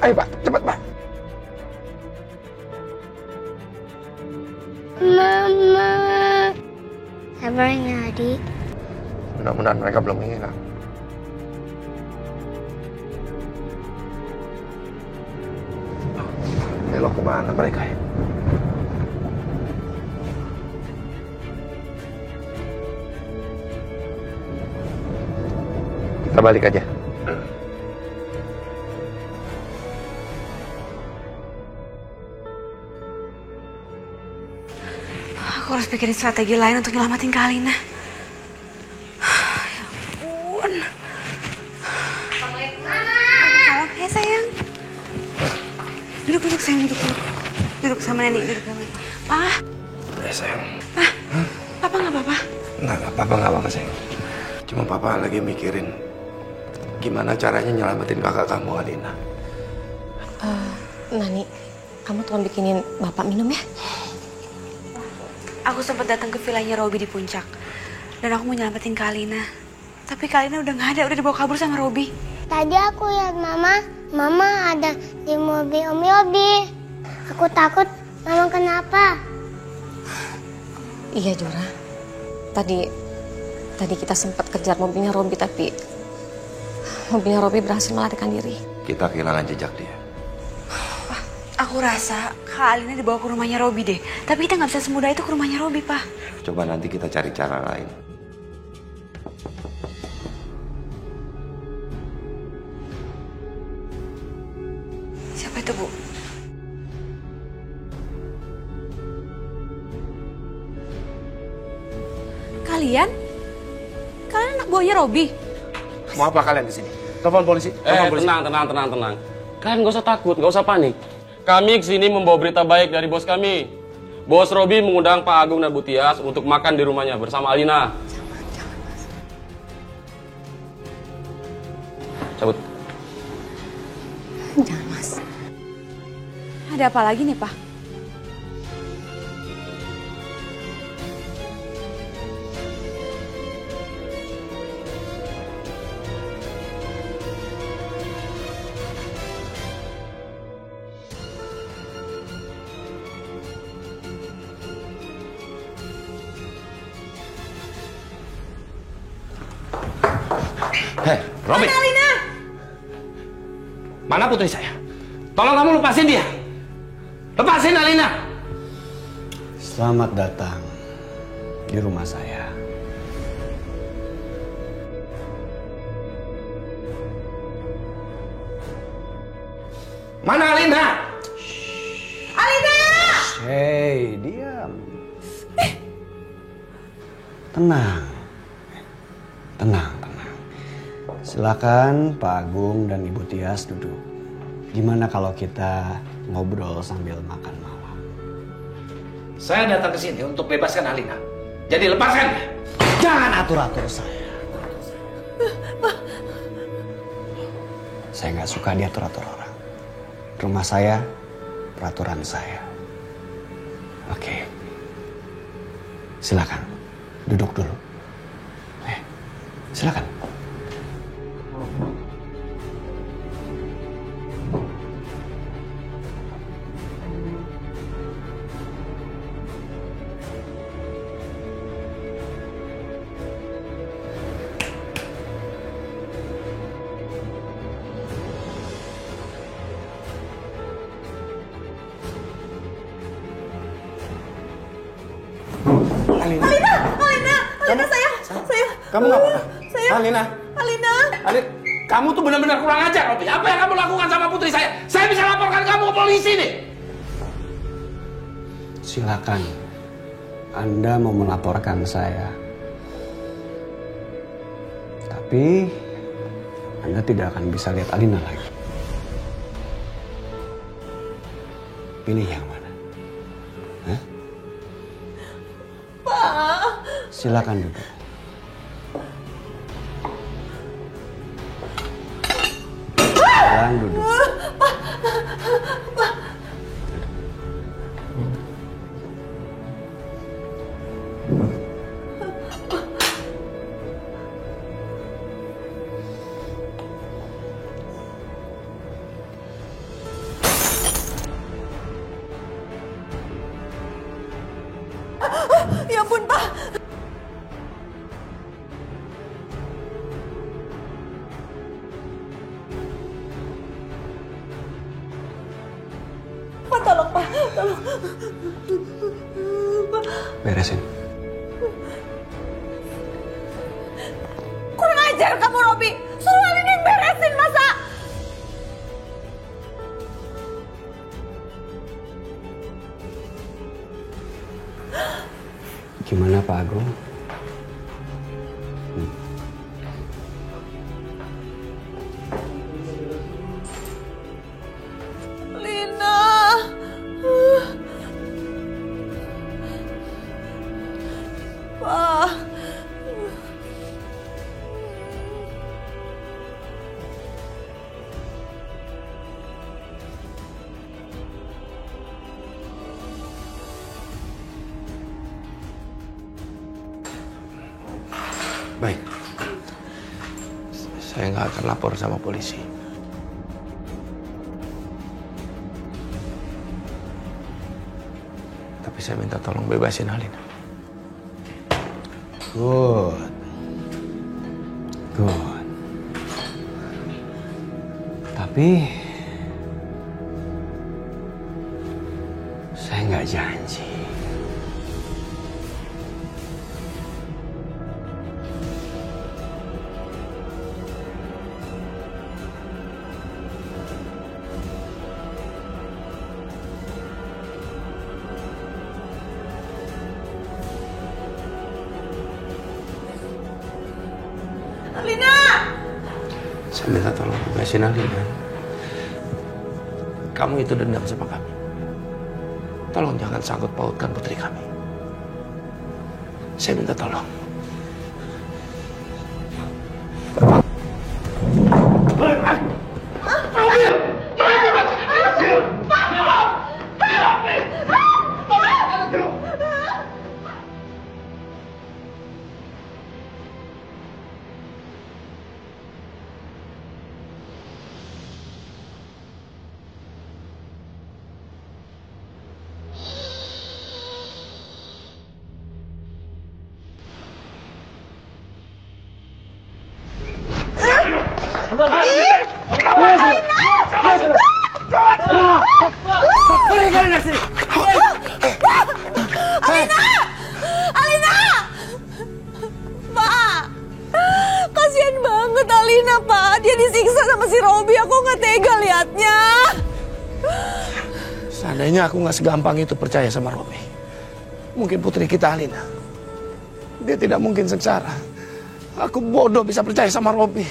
Ayo Pak, cepat Pak. Mama. Sabarnya, Adik. Mudah-mudahan mereka belum mengira. Belok kemana mereka ya? Kita balik aja. Aku harus pikirin strategi lain untuk nyelamatin Kak Alina. Ya ampun. Salam, ya sayang. Duduk sayang, duduk. Duduk sama Nenek, duduk sama Nenek. Pa. Ya sayang. Pa, Papa nggak apa-apa? Papa nggak apa-apa sayang. Cuma Papa lagi mikirin gimana caranya nyelamatin kakak kamu, Alina. Nani, kamu tolong bikinin Bapak minum ya. Aku sempat datang ke vilanya Robi di puncak. Dan aku mau nyelamatin Kak Alina. Tapi Kak Alina udah nggak ada, udah dibawa kabur sama Robi. Tadi aku lihat Mama ada di mobil Om Yobi. Aku takut Mama kenapa. Iya Jora. Tadi kita sempat kejar mobilnya Robi tapi mobilnya Robi berhasil melarikan diri. Kita kehilangan jejak dia. Aku rasa Kak Alina dibawa ke rumahnya Robi deh. Tapi kita nggak bisa semudah itu ke rumahnya Robi, Pak. Coba nanti kita cari cara lain. Siapa itu, Bu? Kalian? Kalian anak buahnya Robi? Mau apa kalian di sini? Telepon polisi. Polisi. Tenang. Kalian nggak usah takut, nggak usah panik. Kami kesini membawa berita baik dari bos kami. Bos Robi mengundang Pak Agung dan Bu Tias untuk makan di rumahnya bersama Alina. Jangan, Mas. Cabut. Jangan, Mas. Ada apa lagi nih, Pak? Hei, Robi. Mana Alina? Mana putri saya? Tolong kamu lepasin dia. Lepasin Alina. Selamat datang di rumah saya. Mana Alina? Alina! Hei, diam. Tenang. Tenang. Silakan Pak Agung dan Ibu Tias duduk. Gimana kalau kita ngobrol sambil makan malam? Saya datang ke sini untuk bebaskan Alina. Jadi lepaskan dia. Jangan atur-atur saya. Saya nggak suka diatur-atur orang. Rumah saya, peraturan saya. Oke. Silakan. Duduk dulu. Silakan. Alina sayang. Kamu nggak apa-apa? Sayang. Alina. Alina. Kamu tuh benar-benar kurang ajar, Robi. Apa yang kamu lakukan sama putri saya? Saya bisa laporkan kamu ke polisi nih. Silakan. Anda mau melaporkan saya. Tapi Anda tidak akan bisa lihat Alina lagi. Pilih yang mana? Hah? Pak. Silakan duduk. Silakan duduk. Pak. Ya ampun, Pak. Pak, tolong, Pak. Tolong. Beresin. Kurang ajar kamu, Robi. Suruh Alina yang beresin, masa? Gimana Pak Agung? Lina. Pak. Baik. Saya nggak akan lapor sama polisi. Tapi saya minta tolong bebasin Alina. Good. Tapi saya nggak janji. Alina. Saya minta tolong bebasin Alina. Kamu itu dendam sama kami. Tolong jangan sangkut pautkan putri kami. Saya minta tolong. Alina! Pak! Kasihan banget Alina, Pak. Dia disiksa sama si Robi. Aku nggak tega liatnya. Seandainya aku nggak segampang itu percaya sama Robi. Mungkin putri kita Alina. Dia tidak mungkin sengsara. Aku bodoh bisa percaya sama Robi.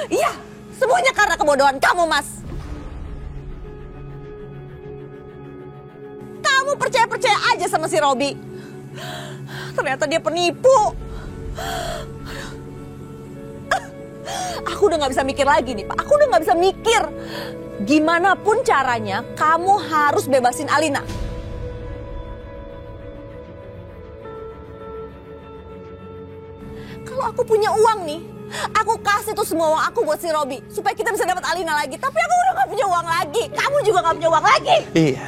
Iya, semuanya karena kebodohan kamu, Mas. Kamu percaya-percaya aja sama si Robi. Ternyata dia penipu. Aku udah gak bisa mikir lagi nih, Pak. Aku udah gak bisa mikir. Gimana pun caranya, kamu harus bebasin Alina. Kalau aku punya uang nih, aku kasih tuh semua uang aku buat si Robi. Supaya kita bisa dapat Alina lagi. Tapi aku udah gak punya uang lagi. Kamu juga gak punya uang lagi. Iya.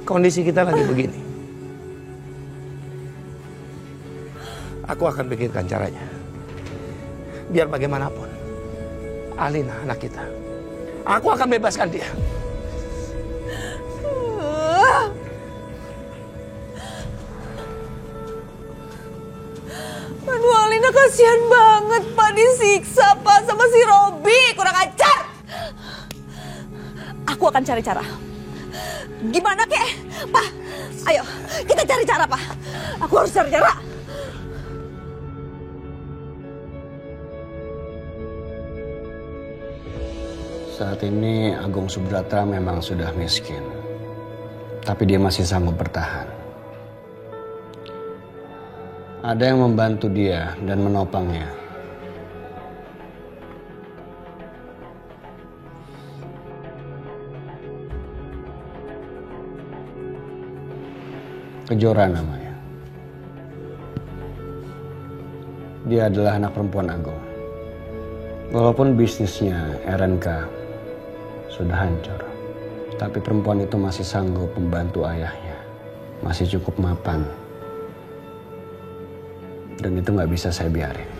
Kondisi kita lagi begini. Aku akan pikirkan caranya. Biar bagaimanapun, Alina anak kita. Aku akan bebaskan dia. Aduh, Alina kasihan banget, Pak. Disiksa, Pak, sama si Robi. Kurang ajar. Aku akan cari cara. Gimana, kek? Pak, ayo, kita cari cara, Pak. Aku harus cari cara. Saat ini Agung Subrata memang sudah miskin. Tapi dia masih sanggup bertahan. Ada yang membantu dia dan menopangnya. Kejora namanya. Dia adalah anak perempuan Agung. Walaupun bisnisnya RNK sudah hancur, tapi perempuan itu masih sanggup membantu ayahnya. Masih cukup mapan. Dan itu nggak bisa saya biarin.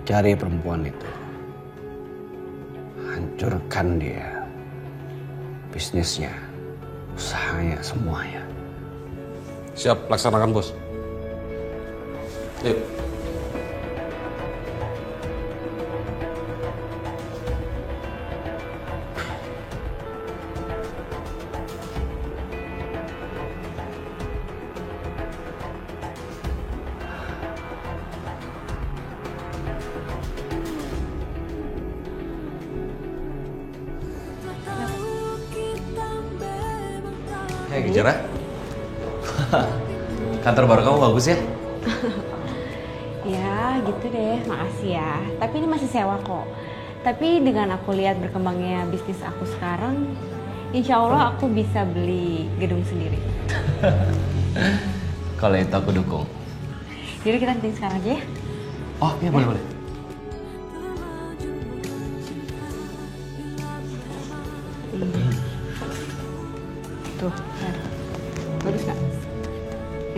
Cari perempuan itu. Hancurkan dia. Bisnisnya, usahanya, semuanya. Siap, laksanakan, Bos. Yuk. Hei, Kejora. Kantor baru kamu bagus ya? Ya gitu deh, makasih ya. Tapi ini masih sewa kok. Tapi dengan aku lihat berkembangnya bisnis aku sekarang, insya Allah aku bisa beli gedung sendiri. Kalau itu aku dukung. Jadi kita meeting sekarang aja ya? Oh iya, boleh. Tuh, bagus gak?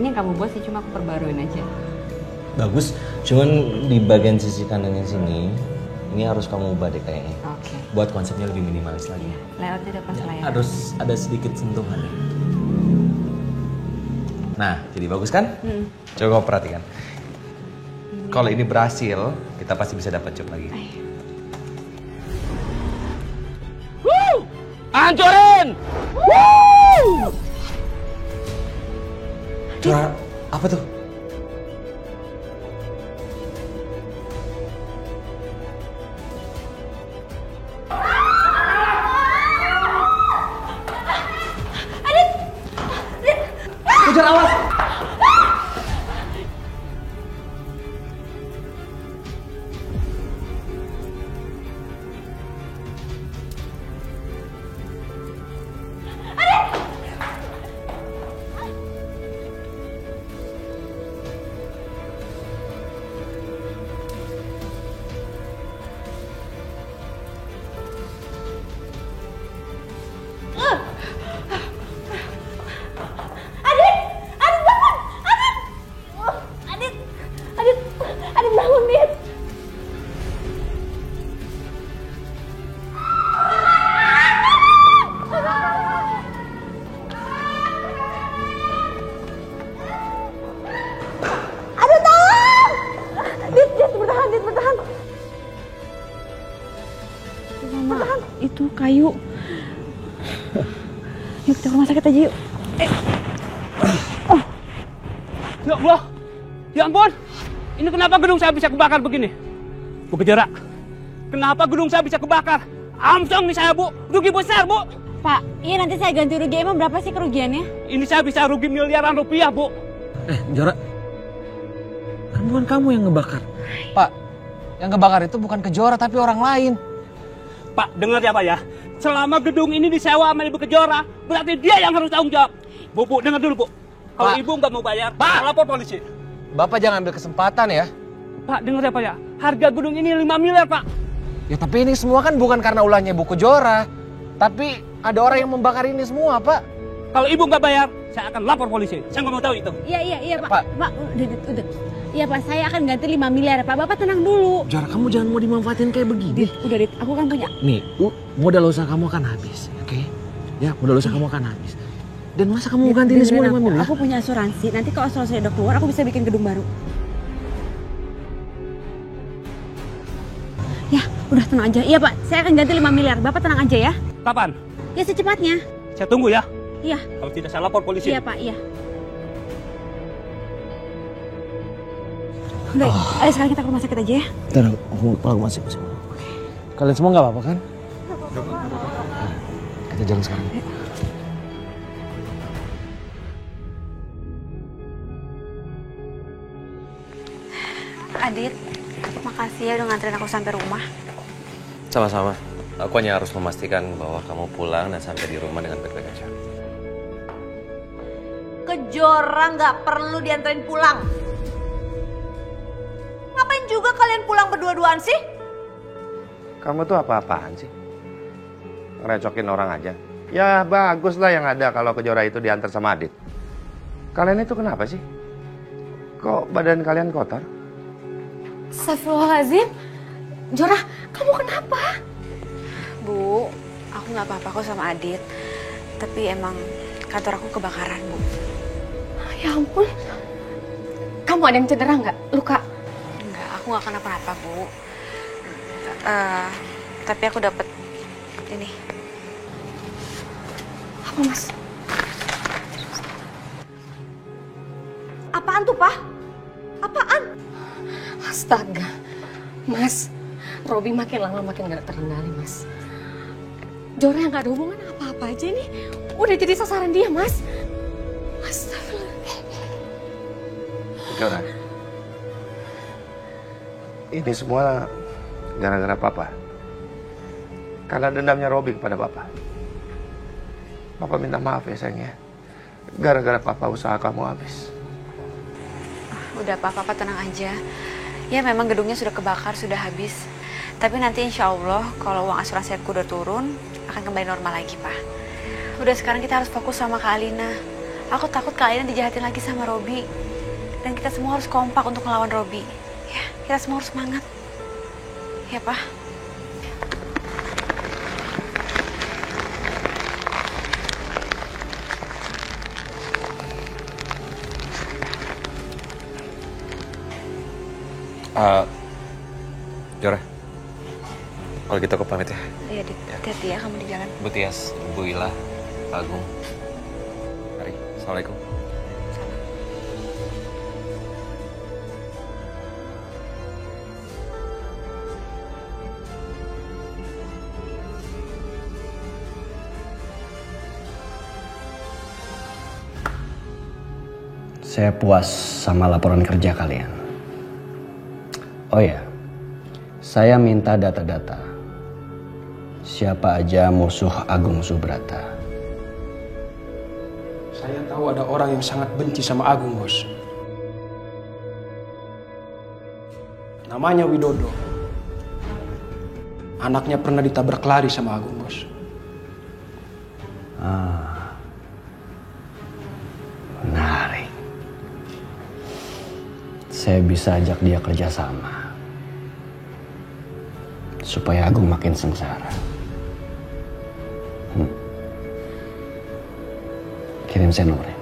Ini yang kamu buat sih, cuma aku perbaruin aja. Bagus, cuman di bagian sisi kanannya sini, ini harus kamu ubah deh kayaknya. Oke. Buat konsepnya lebih minimalis lagi. Layoutnya udah pas lah ya. Harus ada sedikit sentuhan. Nah, jadi bagus kan? Coba kamu perhatikan. Kalau ini berhasil, kita pasti bisa dapat job lagi. Woo! Hancurin! Woo! Juara apa tuh? Kejar, awas! kayu. Yuk kita ke rumah sakit aja yuk. Ya Allah, ya ampun. Ini kenapa gedung saya bisa kebakar begini? Bu Kejora, kenapa gedung saya bisa kebakar? Amsong nih saya, Bu. Rugi besar, Bu. Pak, iya nanti saya ganti rugi. Emang berapa sih kerugiannya? Ini saya bisa rugi miliaran rupiah, Bu. Kejora, kan bukan kamu yang ngebakar. Pak, yang ngebakar itu bukan Kejora tapi orang lain. Pak, dengar ya Pak ya. Selama gedung ini disewa sama Ibu Kejora, berarti dia yang harus tanggung jawab. Bu, dengar dulu, Bu. Kalau Ibu nggak mau bayar, Pak, lapor polisi. Bapak jangan ambil kesempatan ya. Pak, dengar ya Pak ya. Harga gedung ini 5 miliar, Pak. Ya tapi ini semua kan bukan karena ulahnya Ibu Kejora. Tapi ada orang yang membakar ini semua, Pak. Kalau Ibu nggak bayar, saya akan lapor polisi. Saya nggak mau tahu itu. Iya, Pak. Pak, udah. Iya, Pak, saya akan ganti 5 miliar, Pak. Bapak tenang dulu. Jora, kamu jangan mau dimanfaatin kayak begini. Udah, Dit. Aku kan punya. Nih, modal usaha kamu akan habis, oke? Ya, modal usaha kamu akan habis. Dan masa kamu ganti ini semua 5 miliar? Aku punya asuransi. Nanti kalau asuransi udah keluar, aku bisa bikin gedung baru. Ya, udah tenang aja. Iya, Pak. Saya akan ganti 5 miliar. Bapak tenang aja ya. Kapan? Ya, secepatnya. Saya tunggu ya. Iya. Kalau tidak saya lapor polisi. Iya, Pak. Iya. Udah, ayo sekarang kita ke rumah sakit aja ya. Bentar, aku masih. Kalian semua nggak apa-apa kan? Kita jalan sekarang. Adit, makasih ya udah nganterin aku sampai rumah. Sama-sama. Aku hanya harus memastikan bahwa kamu pulang dan sampai di rumah dengan baik-baik aja. Kejora nggak perlu dianterin pulang. Ngapain juga kalian pulang berdua-duaan sih? Kamu tuh apa-apaan sih? Ngerecokin orang aja. Ya bagus lah yang ada kalau Kejora itu diantar sama Adit. Kalian itu kenapa sih? Kok badan kalian kotor? Astagfirullahaladzim. Jora, kamu kenapa? Bu, aku nggak apa-apa kok sama Adit. Tapi emang kantor aku kebakaran, Bu. Ya ampun. Kamu ada yang cedera nggak? Luka? Enggak, aku nggak kenapa-napa, Bu. Tapi aku dapat ini. Apa, Mas? Apaan tuh, Pak? Apaan? Astaga, Mas, Robi makin lama makin gak terkendali, Mas. Jora yang gak ada hubungan apa-apa aja nih, udah jadi sasaran dia, Mas. Astagfirullah. Jora, ini semua gara-gara Papa. Karena dendamnya Robi kepada Papa. Papa minta maaf ya sayang ya. Gara-gara Papa usaha kamu habis. Udah, Papa tenang aja. Ya memang gedungnya sudah kebakar, sudah habis. Tapi nanti insya Allah kalau uang asuransi aku udah turun, akan kembali normal lagi, Pak. Udah, sekarang kita harus fokus sama Kak Alina. Aku takut Kak Alina dijahatin lagi sama Robi. Dan kita semua harus kompak untuk melawan Robi. Ya, kita semua harus semangat. Ya, Pak. Jora, kalau gitu aku pamit ya. Iya, hati-hati ya kamu di jalan. Bu Tias, Bu Ila, Pak Agung. Mari, Assalamualaikum. Saya puas sama laporan kerja kalian. Oh ya, saya minta data-data. Siapa aja musuh Agung Subrata? Saya tahu ada orang yang sangat benci sama Agung, Bos. Namanya Widodo. Anaknya pernah ditabrak lari sama Agung, Bos. Menarik. Saya bisa ajak dia kerja sama. Supaya Agung makin sengsara. Kirim saya nomornya.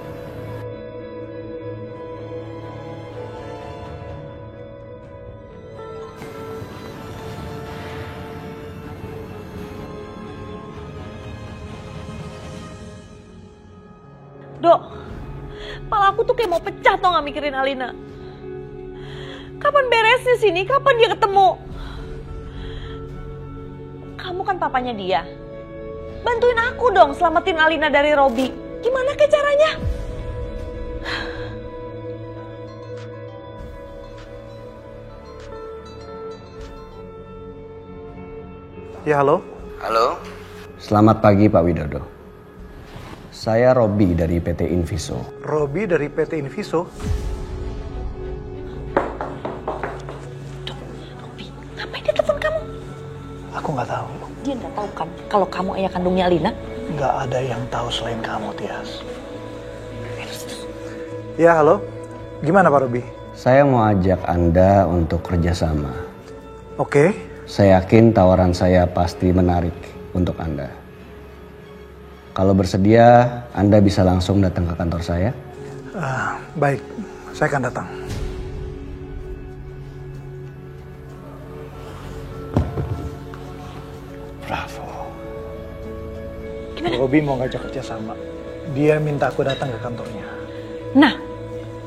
Dok, kepala aku tuh kayak mau pecah tau gak mikirin Alina. Kapan beresnya sini? Kapan dia ketemu? Kamu kan papanya dia. Bantuin aku dong selamatin Alina dari Robi. Gimana ke caranya? Ya, halo. Halo. Selamat pagi Pak Widodo. Saya Robi dari PT Inviso. Robi dari PT Inviso? Ngapain dia telepon kamu? Aku nggak tahu. Dia nggak tahu kan kalau kamu ayah kandungnya Alina? Nggak ada yang tahu selain kamu, Tias. Ya, halo. Gimana Pak Robi? Saya mau ajak Anda untuk kerjasama. Oke. Saya yakin tawaran saya pasti menarik untuk Anda. Kalau bersedia, Anda bisa langsung datang ke kantor saya. Baik, saya akan datang. Bravo. Gimana? Robi mau ngajak kerjasama. Dia minta aku datang ke kantornya. Nah,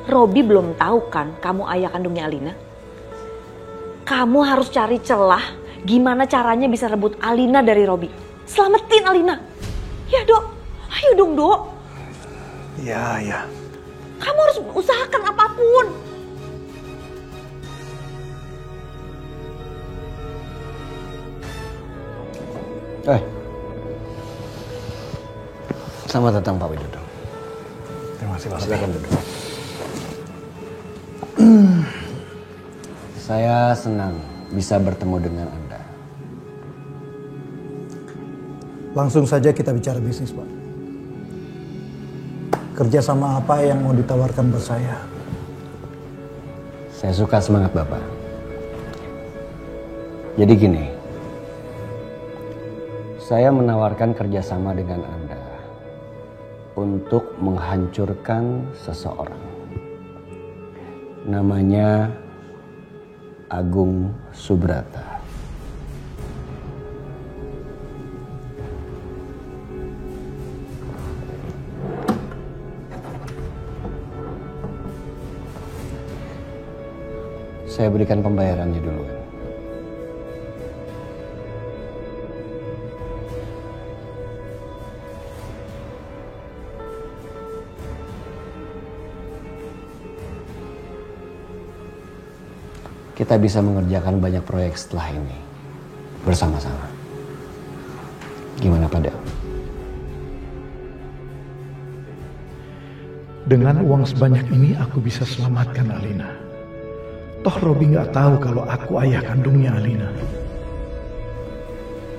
Robi belum tahu kan kamu ayah kandungnya Alina? Kamu harus cari celah gimana caranya bisa rebut Alina dari Robi. Selamatin Alina. Ya Dok, ayo dong Dok. Ya, ya. Kamu harus usahakan apapun. Selamat datang Pak Widodo. Terima kasih Pak. Silakan duduk. Saya senang bisa bertemu dengan Anda. Langsung saja kita bicara bisnis, Pak. Kerjasama apa yang mau ditawarkan buat saya? Saya suka semangat Bapak. Jadi gini, saya menawarkan kerjasama dengan Anda untuk menghancurkan seseorang. Namanya Agung Subrata. Saya berikan pembayarannya duluan. Kita bisa mengerjakan banyak proyek setelah ini bersama-sama. Gimana Pak Del? Dengan uang sebanyak ini aku bisa selamatkan Alina. Toh Robi nggak tahu kalau aku ayah kandungnya Alina.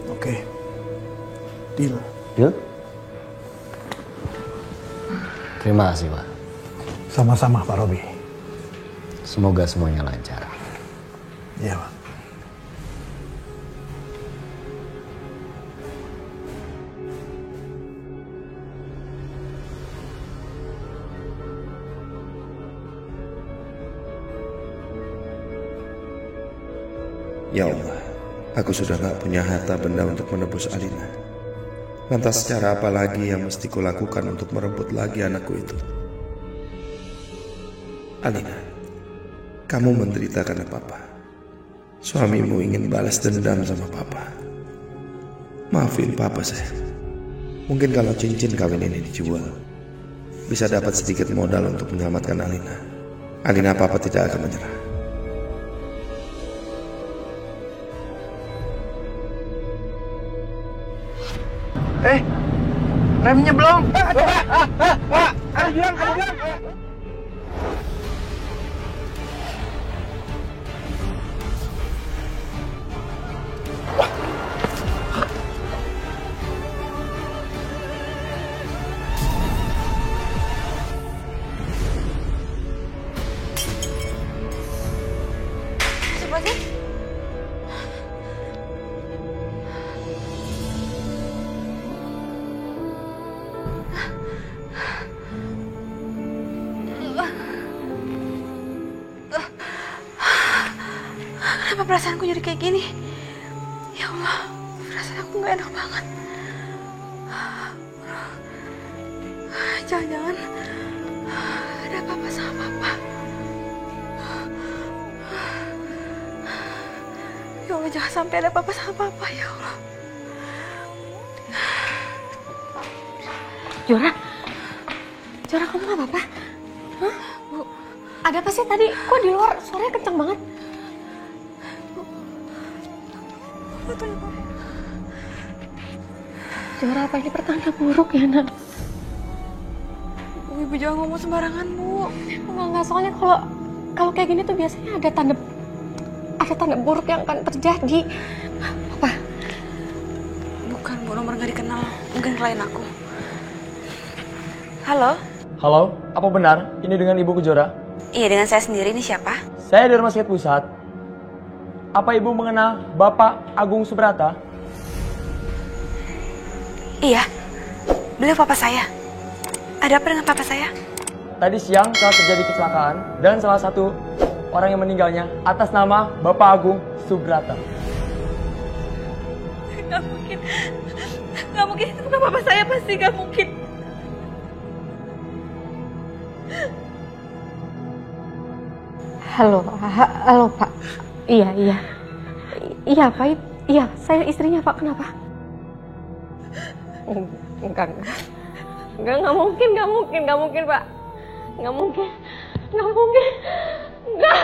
Oke. Deal. Deal? Terima kasih Pak. Sama-sama Pak Robi. Semoga semuanya lancar. Iya Pak. Ya Allah, aku sudah gak punya harta benda untuk menebus Alina. Lantas cara apa lagi yang mesti kulakukan untuk merebut lagi anakku itu? Alina, kamu menderita karena papa. Suamimu ingin balas dendam sama papa. Maafin papa saya. Mungkin kalau cincin kawin ini dijual, bisa dapat sedikit modal untuk menyelamatkan Alina. Alina papa tidak akan menyerah. Remnya belum. Pak, kamu bilang. Siapa sih? Kenapa perasaanku jadi kayak gini? Ya Allah, perasaan aku gak enak banget. Jangan-jangan ada apa-apa sama Papa. Ya Allah, jangan sampai ada apa-apa sama Papa, ya Allah. Jora, kamu gak apa-apa? Hah? Bu, ada apa sih tadi? Kok di luar suaranya kenceng banget? Jora, apa ini pertanda buruk ya, Nak? Ibu jangan ngomong sembarangan, Bu. Enggak, soalnya kalau kayak gini tuh biasanya ada tanda buruk yang akan terjadi. Apa? Bukan, Bu, nomor nggak dikenal. Mungkin klien aku. Halo? Halo, apa benar ini dengan Ibu Kejora? Iya, dengan saya sendiri. Ini siapa? Saya dari Rumah Sakit Pusat. Apa Ibu mengenal Bapak Agung Subrata? Iya, beliau papa saya. Ada apa dengan papa saya? Tadi siang telah terjadi kecelakaan dan salah satu orang yang meninggalnya atas nama Bapak Agung Subrata. Gak mungkin. Gak mungkin, itu bukan papa saya, pasti gak mungkin. Halo Pak. Iya Pak. Iya, saya istrinya Pak. Kenapa? Enggak mungkin Pak. Enggak mungkin. Enggak.